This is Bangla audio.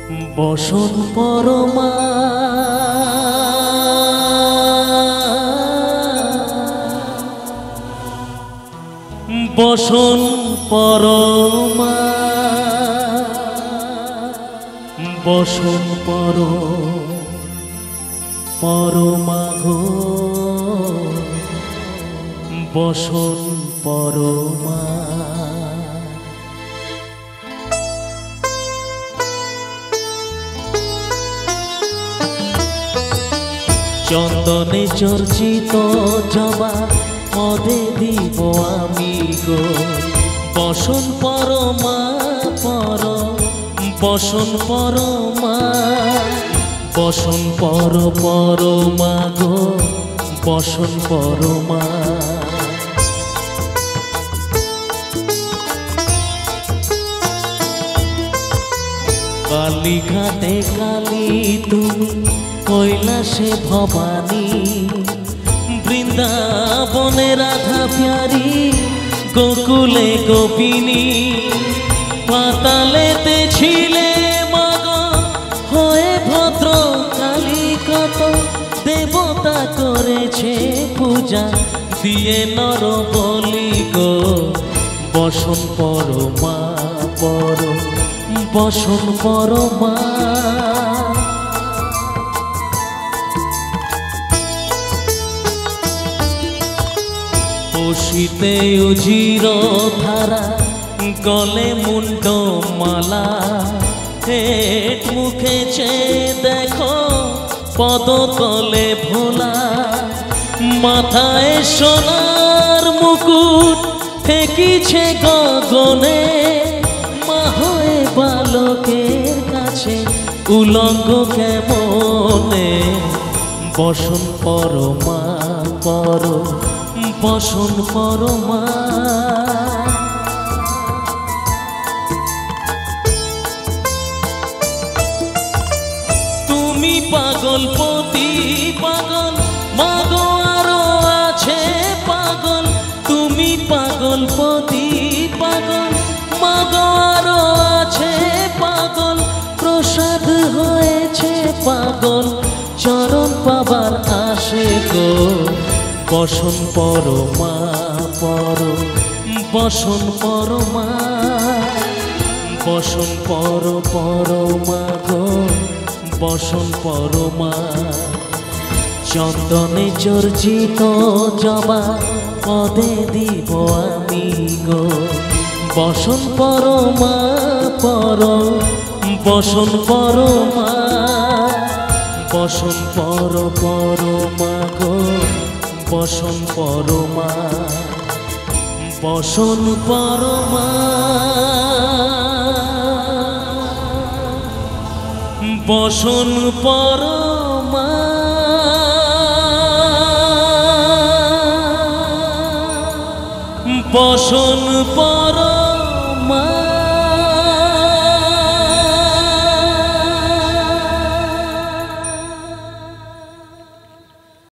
বসন পরমা বসন পরমা বসন পরমা গো বসন পরমা চন্দনে চর্চিত জবা পদে দিব আমি গো বসন পরমা বসন পরমা বসন পরমা গো বসন পরমা কালীঘাটে কালী তুমি কৈলাসে ভবানী বৃন্দাবনে রাধা প্যারি গোকুলে গোপিনী পাতালেতে ছিলে মাগ হয়ে ভদ্র কালী কত দেবতা করেছে পূজা দিয়ে নর বলি গো বসন পরমা বসন পরমা শীতে উজির ধারা গলে মুন্ড মালা হেট মুখে চেয়ে দেখো পদ তলে ভোলা মাথায় সোনার মুকুট ঠেকিছে গগনে মা হয়ে বালকের কাছে উলঙ্গ কেমনে বসন পরমা বসন পরমা তুমি পাগল পতি পাগল মাগো আরো আছে পাগল তুমি পাগল পতি পাগল মাগো আরো আছে পাগল প্রসাদ হয়েছে পাগল চরণ পাবার আসে গো বসন পরমা বসন পরমা বসন পরমা গো বসন পরমা চন্দনে চর্চিত জবা পদে দিব আমি গো বসন পরমা বসন পরমা বসন পরমা গো বসন পরমা বসন পরমা বসন পরমা বসন পরমা